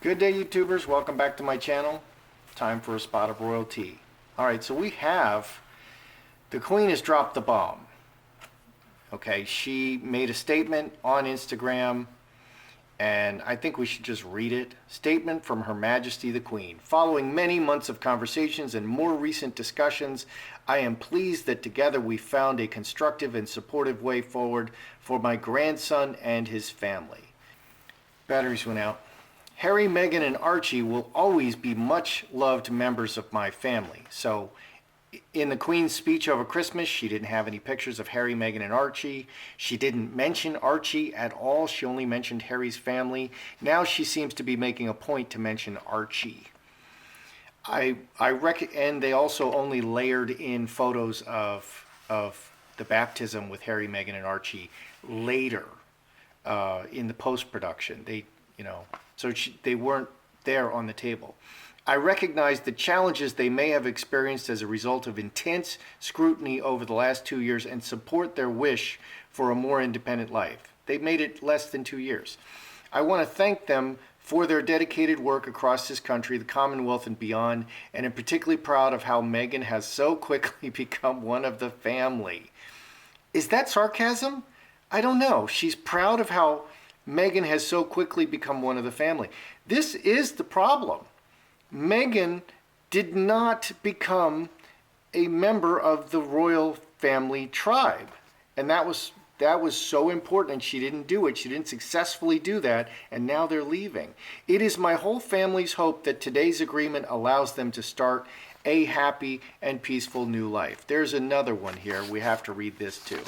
Good day, YouTubers. Welcome back to my channel. Time for a spot of royalty. All right, so we have the Queen has dropped the bomb. Okay, she made a statement on Instagram, and I think we should just read it. Statement from Her Majesty the Queen. Following many months of conversations and more recent discussions, I am pleased that together we found a constructive and supportive way forward for my grandson and his family. Batteries went out. Harry, Meghan, and Archie will always be much loved members of my family. So in the Queen's speech over Christmas, she didn't have any pictures of Harry, Meghan, and Archie. She didn't mention Archie at all. She only mentioned Harry's family. Now she seems to be making a point to mention Archie. I reckon, and they also only layered in photos of the baptism with Harry, Meghan, and Archie later in the post-production. They weren't there on the table. I recognize the challenges they may have experienced as a result of intense scrutiny over the last 2 years and support their wish for a more independent life. They made it less than 2 years. I want to thank them for their dedicated work across this country, the Commonwealth, and beyond, and I'm particularly proud of how Meghan has so quickly become one of the family. Is that sarcasm? I don't know. She's proud of how Meghan has so quickly become one of the family. This is the problem. Meghan did not become a member of the royal family tribe. And that was so important, and she didn't do it. She didn't successfully do that, and now they're leaving. It is my whole family's hope that today's agreement allows them to start a happy and peaceful new life. There's another one here. We have to read this too.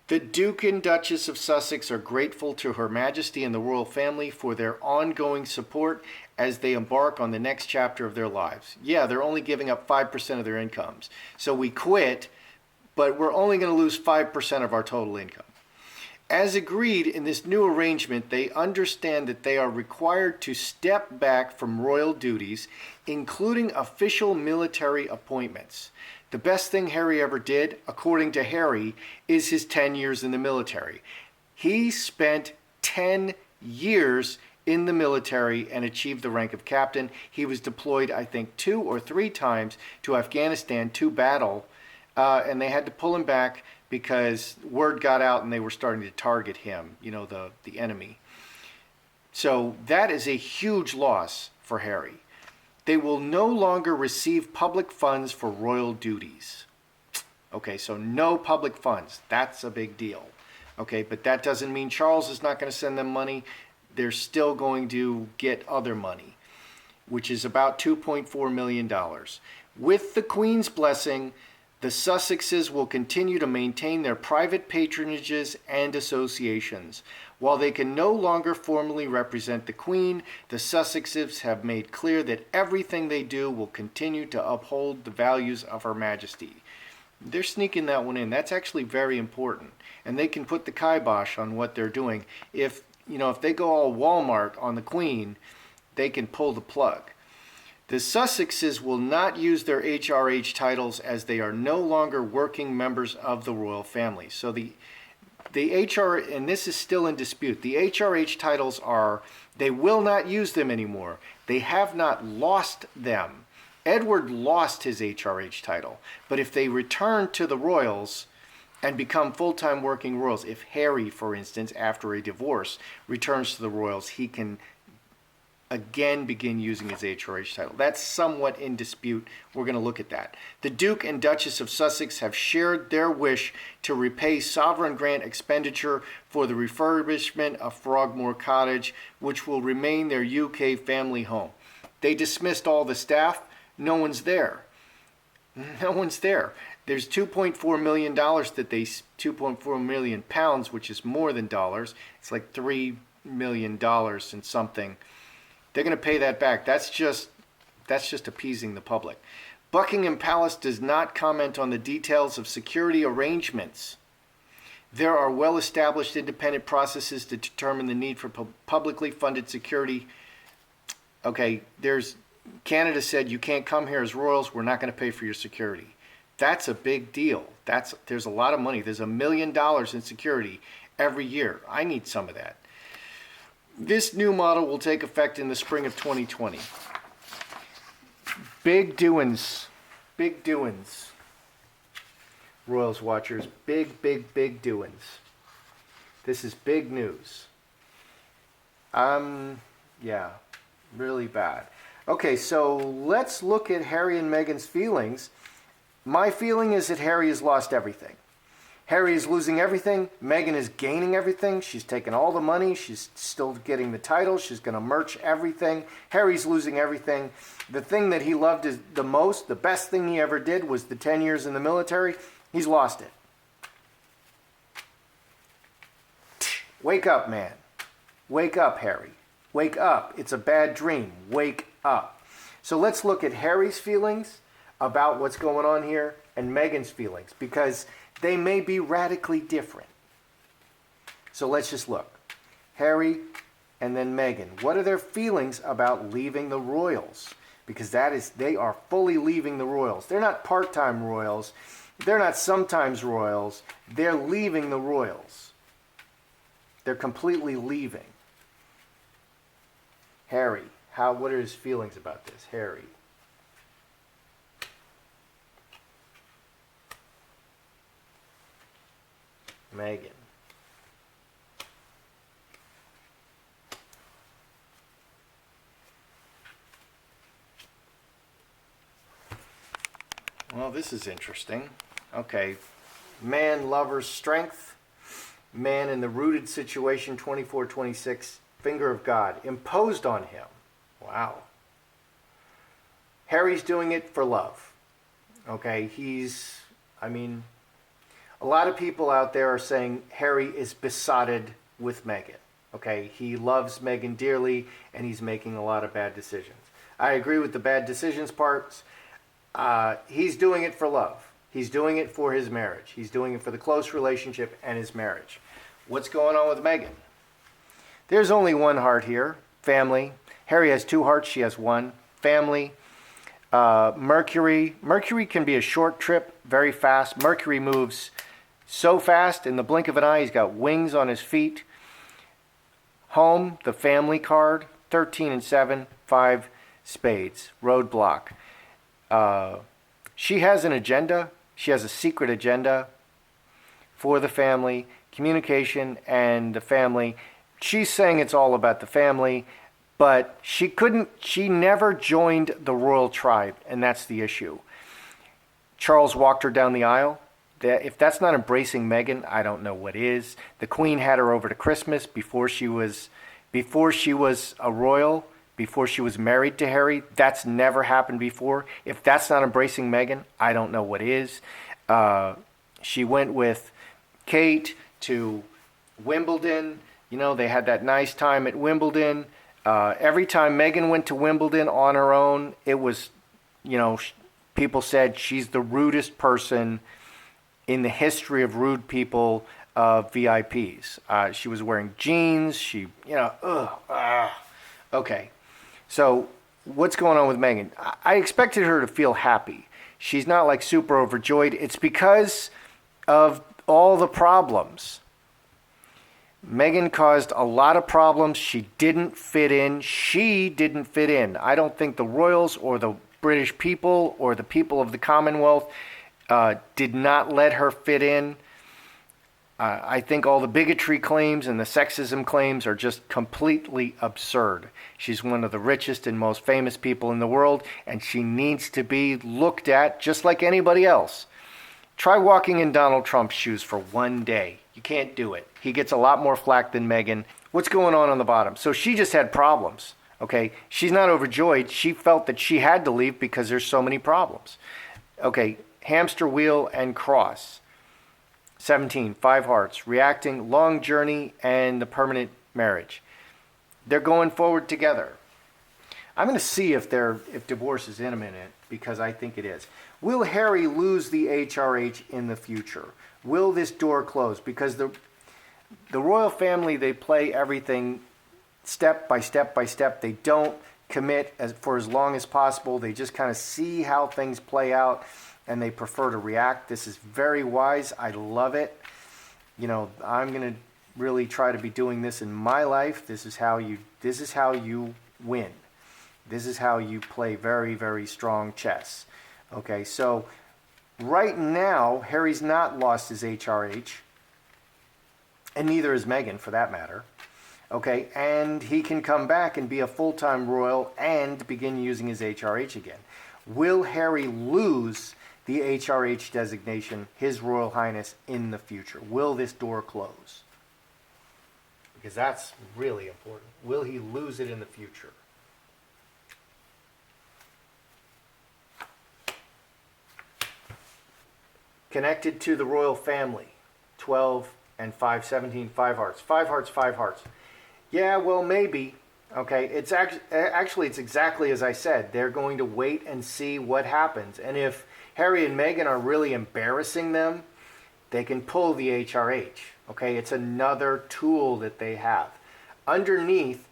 The Duke and Duchess of Sussex are grateful to Her Majesty and the royal family for their ongoing support as they embark on the next chapter of their lives. Yeah, they're only giving up 5% of their incomes. So we quit, but we're only going to lose 5% of our total income. As agreed in this new arrangement, they understand that they are required to step back from royal duties, including official military appointments. The best thing Harry ever did, according to Harry, is his 10 years in the military. He spent 10 years in the military and achieved the rank of captain. He was deployed, I think, 2 or 3 times to Afghanistan to battle, and they had to pull him back because word got out and they were starting to target him, the enemy. So that is a huge loss for Harry. They will no longer receive public funds for royal duties. Okay, so no public funds. That's a big deal. Okay, but that doesn't mean Charles is not going to send them money. They're still going to get other money, which is about $2.4 million. With the Queen's blessing, the Sussexes will continue to maintain their private patronages and associations. While they can no longer formally represent the Queen, the Sussexes have made clear that everything they do will continue to uphold the values of Her Majesty. They're sneaking that one in. That's actually very important. And they can put the kibosh on what they're doing. If they go all Walmart on the Queen, they can pull the plug. The Sussexes will not use their HRH titles as they are no longer working members of the royal family. So the HR, and this is still in dispute, the HRH titles they will not use them anymore. They have not lost them. Edward lost his HRH title, but if they return to the royals and become full-time working royals, if Harry, for instance, after a divorce, returns to the royals, he can again begin using his HRH title. That's somewhat in dispute. We're going to look at that. The Duke and Duchess of Sussex have shared their wish to repay sovereign grant expenditure for the refurbishment of Frogmore Cottage, which will remain their UK family home. They dismissed all the staff. No one's there. No one's there. There's $2.4 million that 2.4 million pounds, which is more than dollars. It's like $3 million and something. They're going to pay that back. That's just appeasing the public. Buckingham Palace does not comment on the details of security arrangements. There are well-established independent processes to determine the need for publicly funded security. Okay, Canada said you can't come here as royals. We're not going to pay for your security. That's a big deal. There's a lot of money. There's $1 million in security every year. I need some of that. This new model will take effect in the spring of 2020. Big doings. Big doings. Royals watchers, big, big, big doings. This is big news. Yeah, really bad. Okay, so let's look at Harry and Meghan's feelings. My feeling is that Harry has lost everything. Harry is losing everything. Meghan is gaining everything. She's taken all the money. She's still getting the title. She's going to merch everything. Harry's losing everything. The thing that he loved the most, the best thing he ever did was the 10 years in the military. He's lost it. Wake up, man. Wake up, Harry. Wake up. It's a bad dream. Wake up. So let's look at Harry's feelings about what's going on here and Meghan's feelings, because they may be radically different. So let's just look. Harry and then Meghan. What are their feelings about leaving the Royals? Because they are fully leaving the Royals. They're not part-time Royals. They're not sometimes Royals. They're leaving the Royals. They're completely leaving. Harry, what are his feelings about this? Harry. Meghan. Well, this is interesting. Okay. Man, lover's strength. Man in the rooted situation, 24-26. Finger of God. Imposed on him. Wow. Harry's doing it for love. Okay. A lot of people out there are saying Harry is besotted with Meghan. Okay. He loves Meghan dearly and he's making a lot of bad decisions. I agree with the bad decisions parts. He's doing it for love. He's doing it for his marriage. He's doing it for the close relationship and his marriage. What's going on with Meghan? There's only one heart here. Family. Harry has two hearts. She has one. Family. Mercury. Mercury can be a short trip, very fast. Mercury moves so fast, in the blink of an eye, he's got wings on his feet. Home, the family card. 13 and 7. 5 spades. Roadblock. She has an agenda. She has a secret agenda for the family, communication, and the family. She's saying it's all about the family, but she never joined the royal tribe, and that's the issue. Charles walked her down the aisle. If that's not embracing Meghan, I don't know what is. The Queen had her over to Christmas before she was a royal. Before she was married to Harry. That's never happened before. If that's not embracing Meghan, I don't know what is. She went with Kate to Wimbledon. They had that nice time at Wimbledon. Every time Meghan went to Wimbledon on her own, it was, people said she's the rudest person in the history of rude people, VIPs. She was wearing jeans. Okay. So what's going on with Meghan? I expected her to feel happy. She's not like super overjoyed. It's because of all the problems. Meghan caused a lot of problems. She didn't fit in. I don't think the royals or the British people or the people of the Commonwealth did not let her fit in. I think all the bigotry claims and the sexism claims are just completely absurd. She's one of the richest and most famous people in the world, and she needs to be looked at just like anybody else. Try walking in Donald Trump's shoes for one day. You can't do it. He gets a lot more flack than Meghan. What's going on the bottom? So she just had problems, okay? She's not overjoyed. She felt that she had to leave because there's so many problems. Okay, hamster wheel and cross. 17, 5 hearts, reacting, long journey, and the permanent marriage. They're going forward together. I'm going to see if divorce is imminent, because I think it is. Will Harry lose the HRH in the future? Will this door close? Because the royal family, they play everything step by step by step. They don't commit for as long as possible. They just kind of see how things play out, and they prefer to react. This is very wise. I love it. I'm going to really try to be doing this in my life. This is how you win. This is how you play very, very strong chess. Okay, so right now, Harry's not lost his HRH, and neither is Meghan, for that matter. Okay, and he can come back and be a full-time royal and begin using his HRH again. Will Harry lose the HRH designation, His Royal Highness, in the future? Will this door close? Because that's really important. Will he lose it in the future? Connected to the royal family, 12 and 5, 17, 5 hearts. 5 hearts, 5 hearts. Yeah, well, maybe. Okay, it's actually it's exactly as I said. They're going to wait and see what happens. And if Harry and Meghan are really embarrassing them, they can pull the HRH. Okay, it's another tool that they have. Underneath,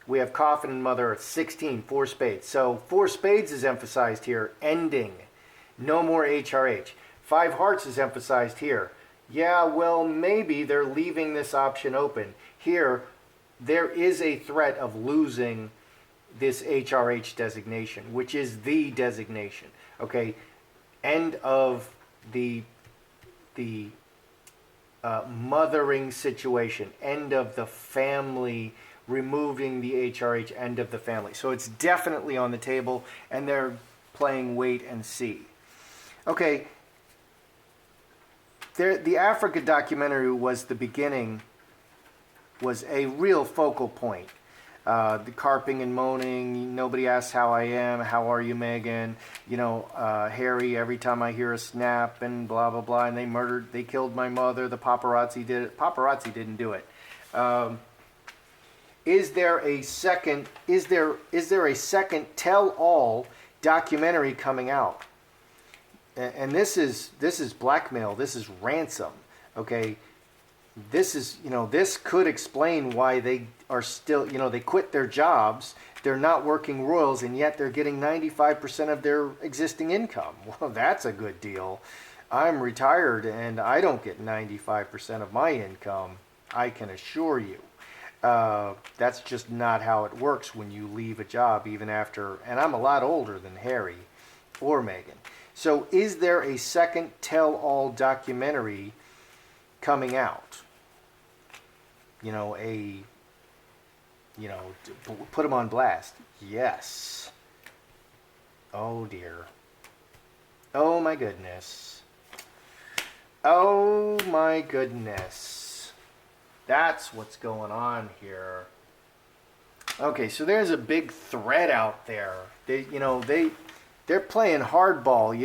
we have Coffin and Mother 16, 4 spades. So 4 spades is emphasized here, ending. No more HRH. 5 hearts is emphasized here. Yeah, well, maybe they're leaving this option open. Here, there is a threat of losing this HRH designation, which is the designation. Okay, end of the mothering situation, end of the family, removing the HRH, end of the family. So it's definitely on the table, and they're playing wait and see. Okay, the Africa documentary was the beginning, was a real focal point. The carping and moaning, nobody asks how I am, how are you, Meghan? You know, Harry, every time I hear a snap and blah, blah, blah, and they killed my mother, the paparazzi did it. Paparazzi didn't do it. Is there a second tell-all documentary coming out? And this is blackmail, this is ransom, okay? This could explain why they are still, they quit their jobs, they're not working royals, and yet they're getting 95% of their existing income. Well, that's a good deal. I'm retired and I don't get 95% of my income, I can assure you. That's just not how it works when you leave a job, even after, and I'm a lot older than Harry or Meghan. So is there a second tell-all documentary coming out? Put them on blast. Yes. Oh dear. Oh my goodness. Oh my goodness. That's what's going on here. Okay, so there's a big threat out there. They're playing hardball.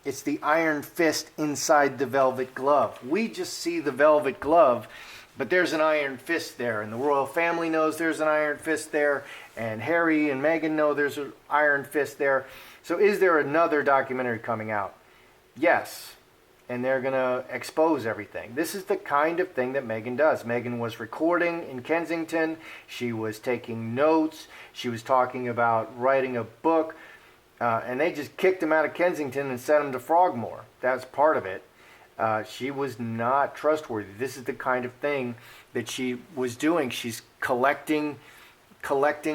It's the iron fist inside the velvet glove. We just see the velvet glove, but there's an iron fist there, and the royal family knows there's an iron fist there, and Harry and Meghan know there's an iron fist there. So is there another documentary coming out? Yes, and they're going to expose everything. This is the kind of thing that Meghan does. Meghan was recording in Kensington. She was taking notes. She was talking about writing a book. And they just kicked him out of Kensington and sent him to Frogmore. That's part of it. She was not trustworthy. This is the kind of thing that she was doing. She's collecting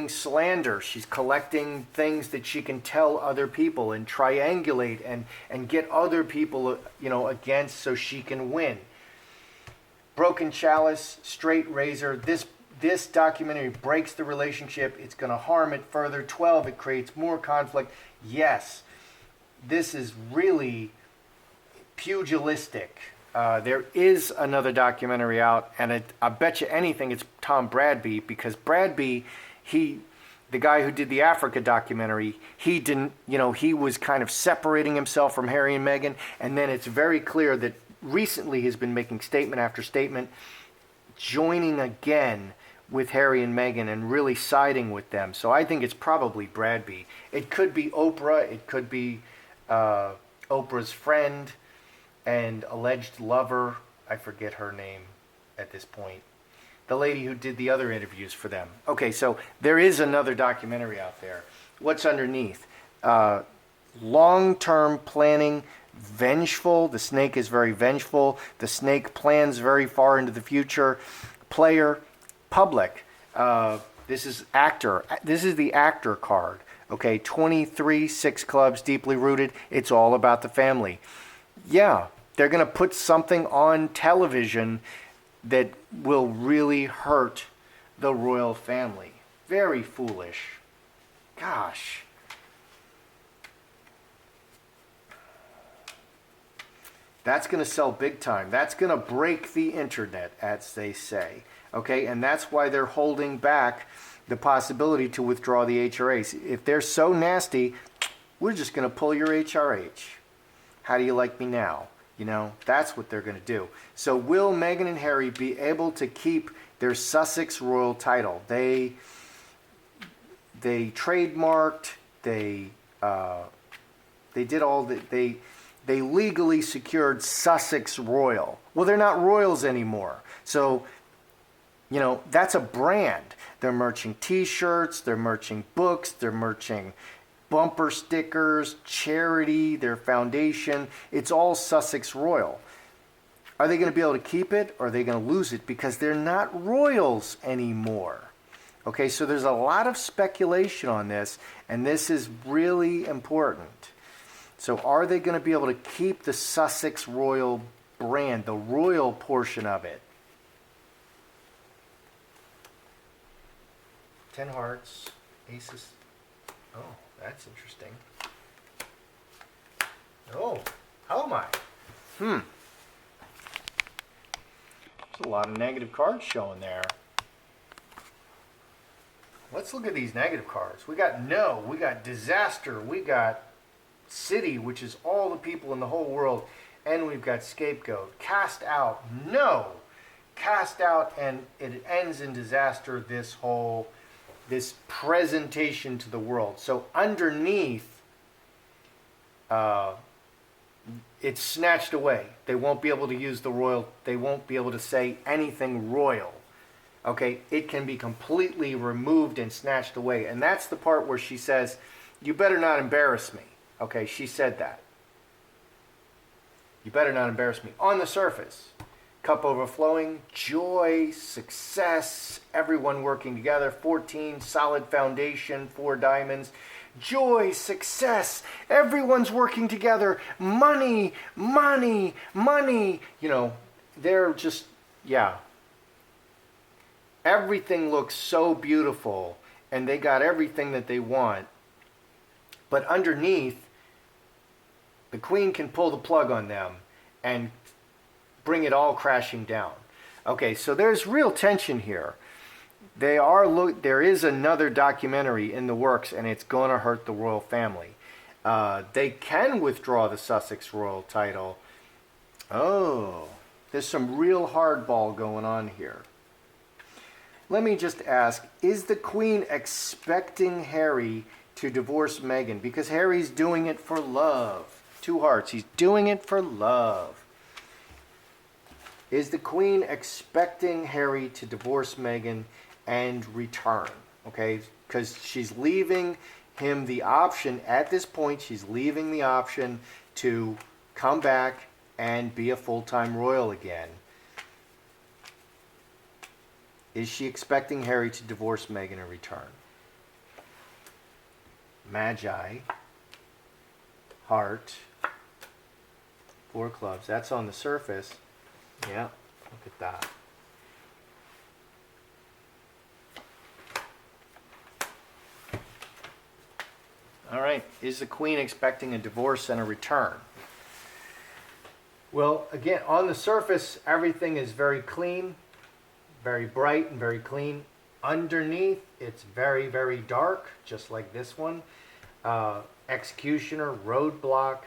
slander. She's collecting things that she can tell other people and triangulate and get other people, against, so she can win. Broken chalice, straight razor. This documentary breaks the relationship. It's going to harm it further. 12, it creates more conflict. Yes, this is really pugilistic. There is another documentary out, and I bet you anything it's Tom Bradby, because Bradby, the guy who did the Africa documentary, he didn't, he was kind of separating himself from Harry and Meghan, and then it's very clear that recently he's been making statement after statement, joining again with Harry and Meghan and really siding with them. So I think it's probably Bradby. It could be Oprah. It could be Oprah's friend and alleged lover. I forget her name at this point. The lady who did the other interviews for them. Okay, so there is another documentary out there. What's underneath? Long-term planning vengeful. The snake is very vengeful. The snake plans very far into the future. Player, public. This is actor. This is the actor card. Okay, 23, 6 clubs, deeply rooted. It's all about the family. Yeah, they're going to put something on television that will really hurt the royal family. Very foolish. Gosh. That's going to sell big time. That's going to break the internet, as they say. Okay, and that's why they're holding back the possibility to withdraw the HRAs. If they're so nasty, we're just going to pull your HRH. How do you like me now? You know, that's what they're going to do. So will Meghan and Harry be able to keep their Sussex royal title? They trademarked, they did all that, they legally secured Sussex Royal. Well, they're not royals anymore. So, you know, that's a brand. They're merching t-shirts, they're merching books, they're merching bumper stickers, charity, their foundation. It's all Sussex Royal. Are they going to be able to keep it, or are they going to lose it because they're not royals anymore? Okay, so there's a lot of speculation on this, and this is really important. So are they going to be able to keep the Sussex Royal brand, the royal portion of it? 10 hearts, aces. Oh, that's interesting. Oh, how am I? There's a lot of negative cards showing there. Let's look at these negative cards. We got no, we got disaster, we got city, which is all the people in the whole world, and we've got scapegoat. Cast out, no. Cast out, and it ends in disaster, this presentation to the world. So underneath, it's snatched away. They won't be able to use the royal, they won't be able to say anything royal. Okay, it can be completely removed and snatched away. And that's the part where she says, you better not embarrass me. Okay, she said that. You better not embarrass me. On the surface, cup overflowing, joy, success, everyone working together, 14, solid foundation, 4 diamonds, joy, success, everyone's working together, money, money, money. You know, they're just, yeah. Everything looks so beautiful, and they got everything that they want. But underneath, the queen can pull the plug on them and bring it all crashing down. Okay, so there's real tension here. There is another documentary in the works, and it's going to hurt the royal family. They can withdraw the Sussex royal title. Oh, there's some real hardball going on here. Let me just ask, is the queen expecting Harry to divorce Meghan? Because Harry's doing it for love. 2 hearts. He's doing it for love. Is the queen expecting Harry to divorce Meghan and return? Okay, because she's leaving him the option, at this point, she's leaving the option to come back and be a full-time royal again. Is she expecting Harry to divorce Meghan and return? Magi, heart, 4 clubs. That's on the surface. Yeah, look at that. All right, is the queen expecting a divorce and a return? Well, again, on the surface, everything is very clean, very bright and very clean. Underneath, it's very, very dark, just like this one. Executioner, roadblock,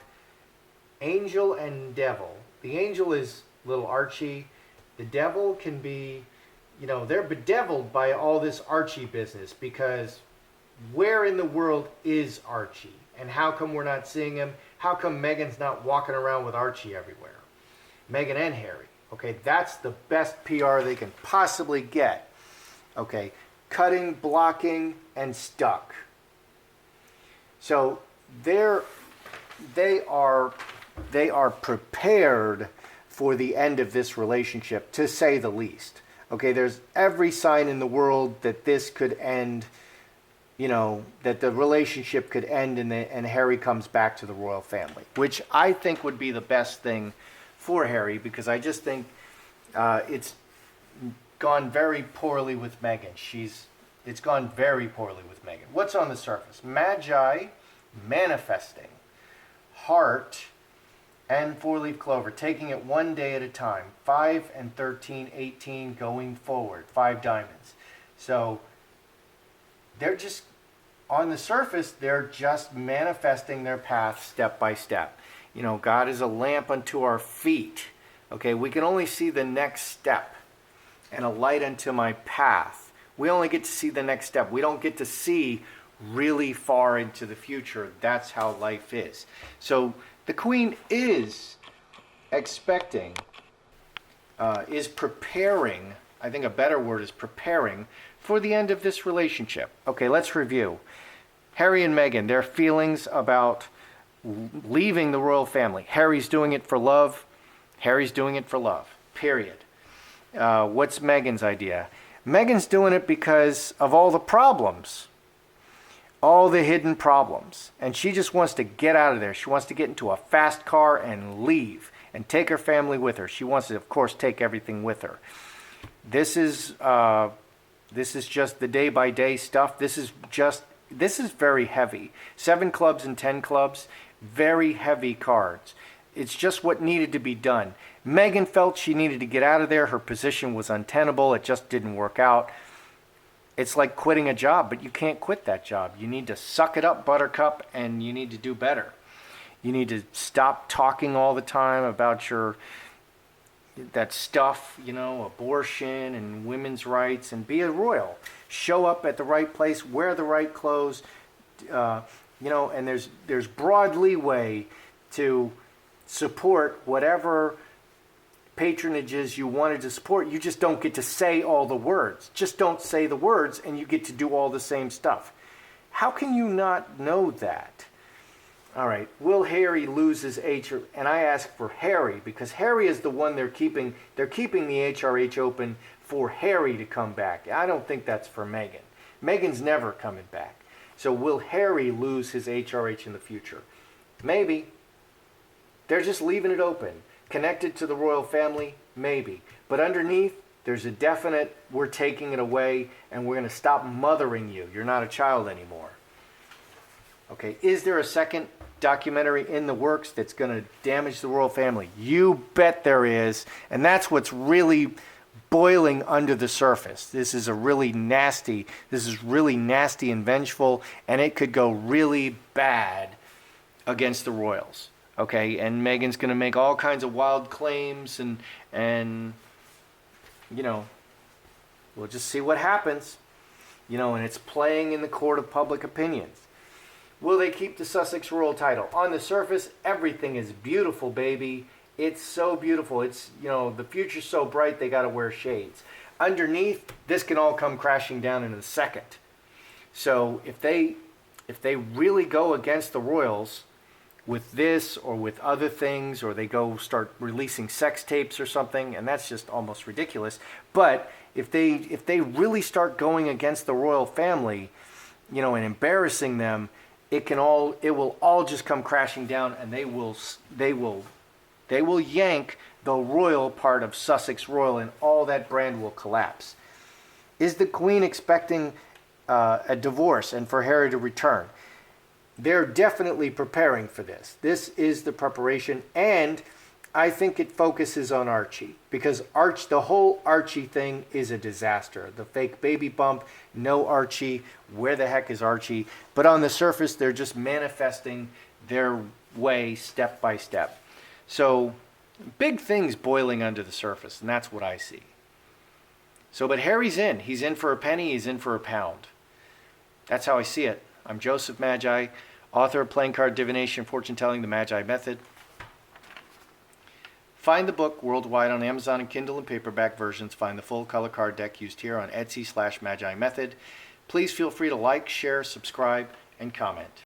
angel and devil. The angel is little Archie. The devil can be, you know, they're bedeviled by all this Archie business, because where in the world is Archie? And how come we're not seeing him? How come Meghan's not walking around with Archie everywhere? Meghan and Harry. Okay, that's the best PR they can possibly get. Okay, cutting, blocking, and stuck. So they are they are prepared for the end of this relationship, to say the least. Okay, there's every sign in the world that this could end, that the relationship could end and Harry comes back to the royal family, which I think would be the best thing for Harry, because I just think it's gone very poorly with Meghan. It's gone very poorly with Meghan. What's on the surface? Magi, manifesting, heart, and four-leaf clover, taking it one day at a time. 5 and 13, 18, going forward. 5 diamonds. So they're just, on the surface, they're just manifesting their path step by step. God is a lamp unto our feet. Okay, we can only see the next step, and a light unto my path. We only get to see the next step. We don't get to see really far into the future. That's how life is. So the Queen is expecting, is preparing, I think a better word is preparing, for the end of this relationship. Okay, let's review. Harry and Meghan, their feelings about leaving the royal family. Harry's doing it for love. Harry's doing it for love, period. What's Meghan's idea? Meghan's doing it because of all the problems. All the hidden problems. And she just wants to get out of there. She wants to get into a fast car and leave and take her family with her. She wants to, of course, take everything with her. This is just the day-by-day stuff. This is very heavy. 7 clubs and 10 clubs, very heavy cards. It's just what needed to be done. Meghan felt she needed to get out of there. Her position was untenable. It just didn't work out. It's like quitting a job, but you can't quit that job. You need to suck it up, Buttercup, and you need to do better. You need to stop talking all the time about that stuff, abortion and women's rights, and be a royal. Show up at the right place, wear the right clothes, and there's broad leeway to support whatever patronages you wanted to support. You just don't get to say all the words. Just don't say the words and you get to do all the same stuff. How can you not know that? All right, will Harry lose his HR? And I ask for Harry because Harry is the one they're keeping the HRH open for Harry to come back. I don't think that's for Meghan. Meghan's never coming back. So will Harry lose his HRH in the future? Maybe. They're just leaving it open. Connected to the royal family? Maybe. But underneath, there's a definite, we're taking it away and we're going to stop mothering you. You're not a child anymore. Okay, is there a second documentary in the works that's going to damage the royal family? You bet there is. And that's what's really boiling under the surface. This is really nasty and vengeful, and it could go really bad against the royals. Okay, and Meghan's going to make all kinds of wild claims, and we'll just see what happens. And it's playing in the court of public opinions. Will they keep the Sussex royal title? On the surface, everything is beautiful, baby. It's so beautiful. It's, the future's so bright they got to wear shades. Underneath, this can all come crashing down in a second. So if they really go against the royals with this or with other things, or they go start releasing sex tapes or something, and that's just almost ridiculous. But if they really start going against the royal family, and embarrassing them, it will all just come crashing down, and they will yank the royal part of Sussex Royal, and all that brand will collapse. Is the Queen expecting a divorce and for Harry to return? They're definitely preparing for this. This is the preparation, and I think it focuses on Archie, because the whole Archie thing is a disaster. The fake baby bump, no Archie, where the heck is Archie? But on the surface, they're just manifesting their way step by step. So big things boiling under the surface, and that's what I see. So, but Harry's in. He's in for a penny, he's in for a pound. That's how I see it. I'm Joseph Magi, author of Playing Card Divination, Fortune Telling, The Magi Method. Find the book worldwide on Amazon and Kindle and paperback versions. Find the full color card deck used here on Etsy/Magi Method. Please feel free to like, share, subscribe, and comment.